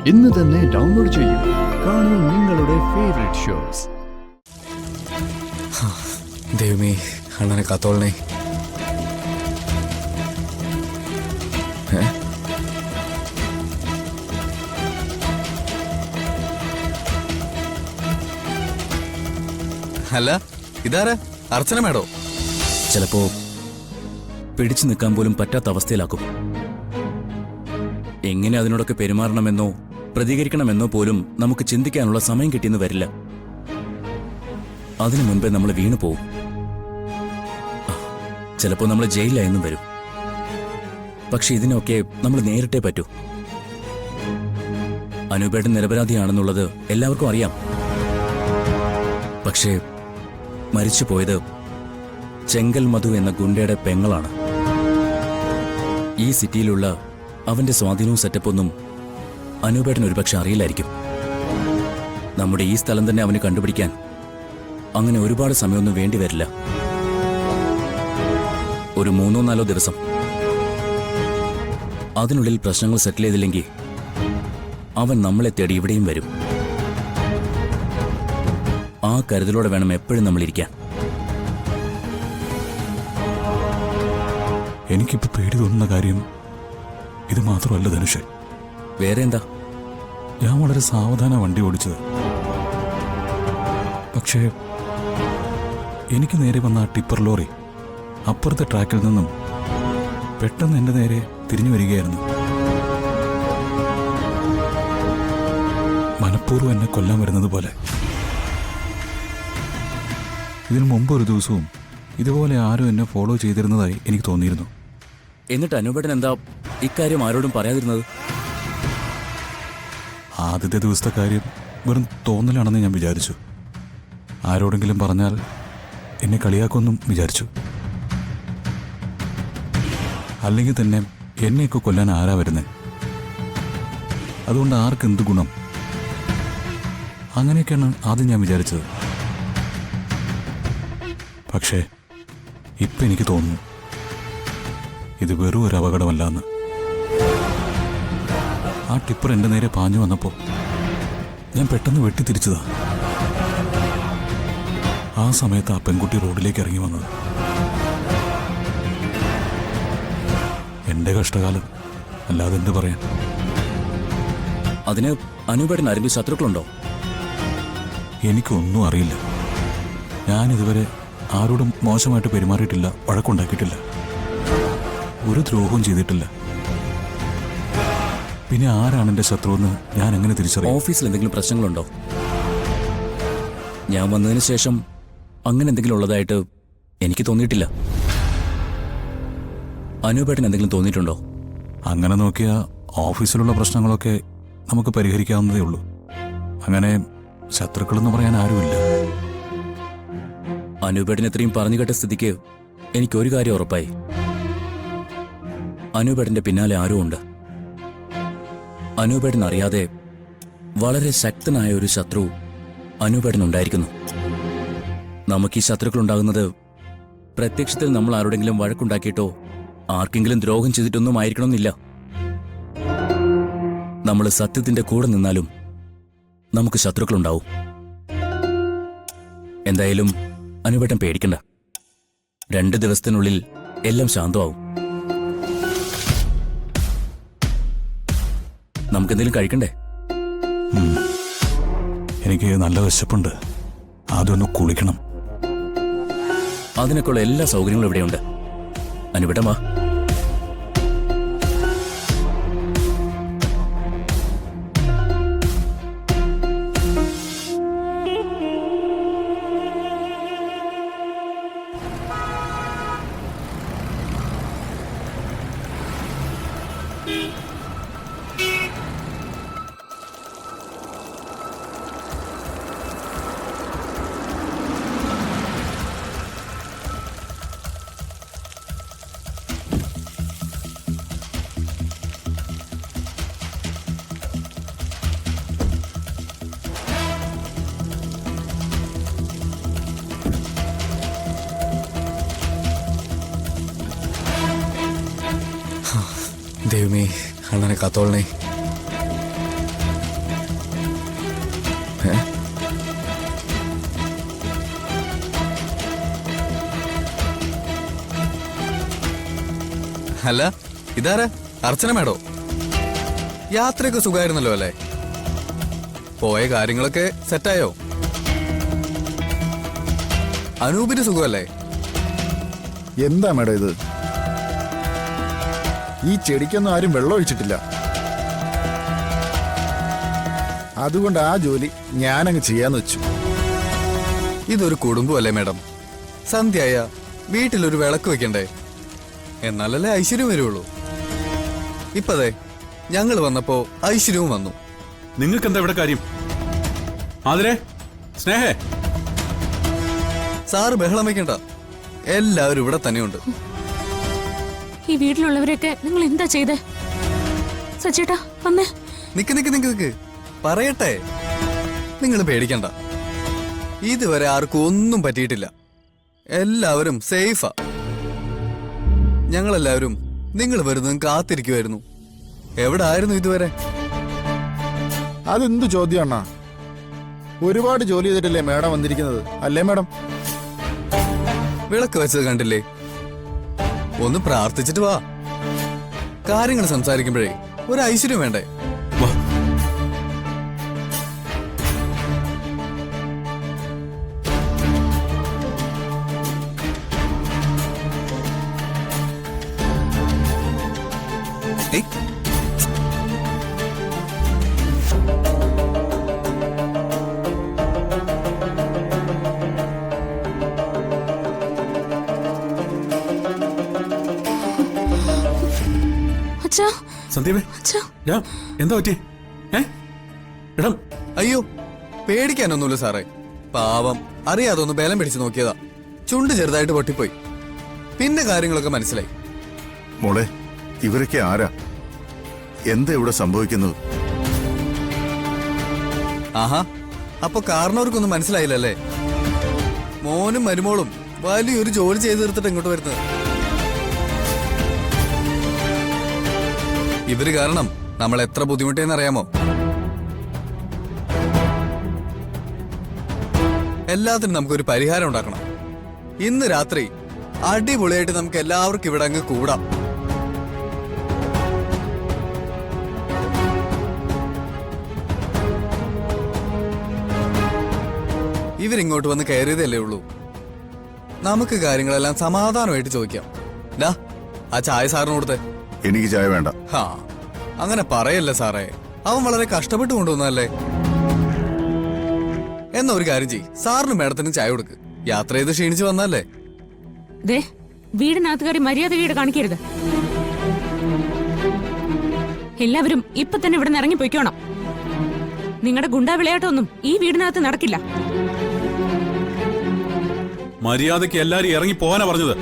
ഇന്ന് തന്നെ ഡൗൺലോഡ് ചെയ്യൂ. കാണൂ നിങ്ങളുടെ ഫേവറേറ്റ് ഷോസ്. ദൈവമേ, അണ്ണനെ കാത്തോളണേ. അല്ല, ഇതാരാ? അർച്ചന മേഡോ? ചിലപ്പോ പിടിച്ചു നിൽക്കാൻ പോലും പറ്റാത്ത അവസ്ഥയിലാക്കും. എങ്ങനെ അതിനോടൊക്കെ പെരുമാറണമെന്നോ പ്രതികരിക്കണമെന്നോ പോലും നമുക്ക് ചിന്തിക്കാനുള്ള സമയം കിട്ടിയെന്ന് വരില്ല. അതിനു മുൻപേ നമ്മൾ വീണു പോവും. ചിലപ്പോൾ നമ്മൾ ജയിലിലായെന്നും വരും. പക്ഷെ ഇതിനൊക്കെ നമ്മൾ നേരിട്ടേ പറ്റൂ. അനൂപേട്ടൻ നിരപരാധിയാണെന്നുള്ളത് എല്ലാവർക്കും അറിയാം. പക്ഷേ മരിച്ചു പോയത് ചെങ്കൽ മധു എന്ന ഗുണ്ടയുടെ പെങ്ങളാണ്. ഈ സിറ്റിയിലുള്ള അവന്റെ സ്വാധീനവും സെറ്റപ്പൊന്നും അനൂപേട്ടൻ ഒരുപക്ഷെ അറിയില്ലായിരിക്കും. നമ്മുടെ ഈ സ്ഥലം തന്നെ അവന് കണ്ടുപിടിക്കാൻ അങ്ങനെ ഒരുപാട് സമയമൊന്നും വേണ്ടി വരില്ല. ഒരു 3-4 ദിവസം. അതിനുള്ളിൽ പ്രശ്നങ്ങൾ സെറ്റിൽ ചെയ്തില്ലെങ്കിൽ അവൻ നമ്മളെ തേടി ഇവിടെയും വരും. ആ കരുതലോടെ വേണം എപ്പോഴും നമ്മളിരിക്കാൻ. എനിക്കിപ്പോ പേടി തോന്നുന്ന കാര്യം ഇത് മാത്രമല്ല ധനുഷ്. വേറെ എന്താ? ഞാൻ വളരെ സാവധാന വണ്ടി ഓടിച്ചത്. പക്ഷേ എനിക്ക് നേരെ വന്ന ആ ടിപ്പർ ലോറി അപ്പുറത്തെ ട്രാക്കിൽ നിന്നും പെട്ടെന്ന് എന്റെ നേരെ തിരിഞ്ഞു വരികയായിരുന്നു. മനഃപൂർവ്വം എന്നെ കൊല്ലാൻ വരുന്നത് പോലെ. ഇതിനു മുമ്പ് ഒരു ദിവസവും ഇതുപോലെ ആരും എന്നെ ഫോളോ ചെയ്തിരുന്നതായി എനിക്ക് തോന്നിയിരുന്നു. എന്നിട്ട് അനൂപേട്ടൻ എന്താ ഇക്കാര്യം ആരോടും പറയാതിരുന്നത്? ആദ്യത്തെ ദിവസത്തെ കാര്യം വെറും തോന്നലാണെന്ന് ഞാൻ വിചാരിച്ചു. ആരോടെങ്കിലും പറഞ്ഞാൽ എന്നെ കളിയാക്കുമെന്നും വിചാരിച്ചു. അല്ലെങ്കിൽ തന്നെ എന്നെയൊക്കെ കൊല്ലാൻ ആരാ വരുന്നത്? അതുകൊണ്ട് ആർക്കെന്ത് ഗുണം? അങ്ങനെയൊക്കെയാണ് ആദ്യം ഞാൻ വിചാരിച്ചത്. പക്ഷേ ഇപ്പം എനിക്ക് തോന്നുന്നു ഇത് വെറും ഒരു അപകടമല്ലെന്ന്. ആ ടിപ്പർ എൻ്റെ നേരെ പാഞ്ഞു വന്നപ്പോൾ ഞാൻ പെട്ടെന്ന് വെട്ടിത്തിരിച്ചതാ. ആ സമയത്ത് ആ പെൺകുട്ടി റോഡിലേക്ക് ഇറങ്ങി വന്നത്. എൻ്റെ കഷ്ടകാലം, അല്ലാതെ എന്ത് പറയാൻ. അതിന് അനൂപേട്ടൻ ആരെങ്കിലും ശത്രുക്കളുണ്ടോ? എനിക്കൊന്നും അറിയില്ല. ഞാനിതുവരെ ആരോടും മോശമായിട്ട് പെരുമാറിയിട്ടില്ല, വഴക്കുണ്ടാക്കിയിട്ടില്ല, ഒരു ദ്രോഹവും ചെയ്തിട്ടില്ല. പിന്നെ ആരാണ് എൻ്റെ ശത്രുവെന്ന് ഞാൻ എങ്ങനെ തിരിച്ചറിയും? ഓഫീസിൽ എന്തെങ്കിലും പ്രശ്നങ്ങളുണ്ടോ? ഞാൻ വന്നതിന് ശേഷം അങ്ങനെ എന്തെങ്കിലും ഉള്ളതായിട്ട് എനിക്ക് തോന്നിയിട്ടില്ല. അനൂപേട്ടൻ എന്തെങ്കിലും തോന്നിയിട്ടുണ്ടോ? അങ്ങനെ നോക്കിയാൽ ഓഫീസിലുള്ള പ്രശ്നങ്ങളൊക്കെ നമുക്ക് പരിഹരിക്കാവുന്നതേ ഉള്ളൂ. അങ്ങനെ ശത്രുക്കളെന്ന് പറയാൻ ആരുമില്ല. അനൂപേട്ടൻ ഇത്രയും പറഞ്ഞു കേട്ട സ്ഥിതിക്ക് എനിക്കൊരു കാര്യം ഉറപ്പായി. അനൂപേട്ടന്റെ പിന്നാലെ ആരും ഉണ്ട്. അനൂപേട്ടൻ അറിയാതെ വളരെ ശക്തനായ ഒരു ശത്രു അനൂപേട്ടൻ ഉണ്ടായിരിക്കുന്നു. നമുക്ക് ഈ ശത്രുക്കളുണ്ടാകുന്നത് പ്രത്യക്ഷത്തിൽ നമ്മൾ ആരോടെങ്കിലും വഴക്കുണ്ടാക്കിയിട്ടോ ആർക്കെങ്കിലും ദ്രോഹം ചെയ്തിട്ടൊന്നും ആയിരിക്കണമെന്നില്ല. നമ്മൾ സത്യത്തിന്റെ കൂടെ നിന്നാലും നമുക്ക് ശത്രുക്കളുണ്ടാവും. എന്തായാലും അനൂപേട്ടൻ പേടിക്കണ്ട. 2 ദിവസത്തിനുള്ളിൽ എല്ലാം ശാന്തമാവും. നമുക്കെന്തെങ്കിലും കഴിക്കണ്ടേ? എനിക്ക് നല്ല വിശപ്പുണ്ട്. ആദ്യം ഒന്ന് കുളിക്കണം. അതിനൊക്കെയുള്ള എല്ലാ സൗകര്യങ്ങളും ഇവിടെയുണ്ട്. അനൂപേട്ടൻ വാ. ദൈവമേ, അണ്ണനെ കാത്തോളണേ. അല്ല ഇതാരാ? അർച്ചന മേഡോ? യാത്രയൊക്കെ സുഖമായിരുന്നല്ലോ അല്ലേ? പോയ കാര്യങ്ങളൊക്കെ സെറ്റായോ? അനൂപിന് സുഖമല്ലേ? എന്താ മേഡം ഇത്? ഈ ചെടിക്കൊന്നും ആരും വെള്ളം ഒഴിച്ചിട്ടില്ല. അതുകൊണ്ട് ആ ജോലി ഞാനങ്ങ് ചെയ്യാന്ന് വെച്ചു. ഇതൊരു കുടുംബമല്ലേ മേഡം? സന്ധ്യയായ വീട്ടിലൊരു വിളക്ക് വെക്കണ്ടേ? എന്നാലല്ലേ ഐശ്വര്യം വരുള്ളൂ. ഇപ്പതേ ഞങ്ങൾ വന്നപ്പോ ഐശ്വര്യവും വന്നു. നിങ്ങൾക്ക് എന്താ ഇവിടെ കാര്യം? ആതിരേ, സ്നേഹേ, സാറ് ബഹളം വെക്കണ്ട. എല്ലാവരും ഇവിടെ തന്നെയുണ്ട്. ഈ വീട്ടിലുള്ളവരൊക്കെ നിങ്ങൾ എന്താ ചെയ്തേ? സച്ചേട്ടാ വന്നേ. നിക്ക് നിക്ക് നിക്ക് നിക്ക് പറയട്ടെ. നിങ്ങൾ പേടിക്കണ്ട. ഇതുവരെ ആർക്കും ഒന്നും പറ്റിയിട്ടില്ല. എല്ലാവരും സേഫാ. ഞങ്ങളെല്ലാവരും നിങ്ങൾ വരുന്നതും കാത്തിരിക്കുമായിരുന്നു. എവിടെ ആയിരുന്നു ഇതുവരെ? അതെന്തു ചോദ്യം അണ്ണാ? ഒരുപാട് ജോലി ചെയ്തിട്ടല്ലേ മേഡം വന്നിരിക്കുന്നത്, അല്ലേ മേഡം? വിളക്ക് വെച്ചത് കണ്ടില്ലേ? ഒന്ന് പ്രാർത്ഥിച്ചിട്ട് വാ. കാര്യങ്ങൾ സംസാരിക്കുമ്പോഴേ ഒരു ഐശ്വര്യം വേണ്ടേ? വാ. ഏയ്, അച്ഛാ, സന്ദീപേ, അച്ഛാ. എന്താ പറ്റി? ഇടം അയ്യോ പേടിക്കാനൊന്നുമില്ല സാറേ. പാവം അറിയാതെ ഒന്ന് ബലം പിടിച്ച് നോക്കിയതാ. ചുണ്ട് ചെറുതായിട്ട് പൊട്ടിപ്പോയി. പിന്നെ കാര്യങ്ങളൊക്കെ മനസ്സിലായി. മോളെ, ഇവരൊക്കെ ആരാ? എന്താ ഇവിടെ സംഭവിക്കുന്നത്? ആഹാ, അപ്പൊ കാരണവർക്കൊന്നും മനസ്സിലായില്ലല്ലേ? മോനും മരുമോളും വലിയൊരു ജോലി ചെയ്ത് തീർത്തിട്ട് ഇങ്ങോട്ട് വരുന്നത്. ഇവര് കാരണം നമ്മൾ എത്ര ബുദ്ധിമുട്ടേന്ന് അറിയാമോ? എല്ലാത്തിനും നമുക്കൊരു പരിഹാരം ഉണ്ടാക്കണം. ഇന്ന് രാത്രി അടിപൊളിയായിട്ട് നമുക്ക് എല്ലാവർക്കും ഇവിടെ അങ്ങ് കൂടാം. ഇവരിങ്ങോട്ട് വന്ന് കയറിയതല്ലേ ഉള്ളൂ. നമുക്ക് കാര്യങ്ങളെല്ലാം സമാധാനമായിട്ട് ചോദിക്കാം. ആ ചായ സാറിന് കൊടുത്തേ. എനിക്ക് ചായ വേണ്ട. ഹാ, അങ്ങനെ പറയല്ലേ സാറേ. അവൻ വളരെ കഷ്ടപ്പെട്ട് കൊണ്ടുവന്നല്ലേ. എന്നാ ഒരു കാര്യം ചെയ്യ്, സാറിനും മേഡത്തിനും ചായ കൊടുക്ക്. യാത്ര ചെയ്ത് ക്ഷീണിച്ചു വന്നല്ലേ. ദേ, വീടിനകത്ത് കയറി മര്യാദ വീട് കാണിക്കരുത്. എല്ലാവരും ഇപ്പൊ തന്നെ ഇവിടെ നിന്ന് ഇറങ്ങി പൊയ്ക്കോണം. നിങ്ങളുടെ ഗുണ്ടാ വിളയാട്ടമൊന്നും ഈ വീടിനകത്ത് നടക്കില്ല. മര്യാദയ്ക്ക് എല്ലാരും ഇറങ്ങി പോകാനാ പറഞ്ഞത്.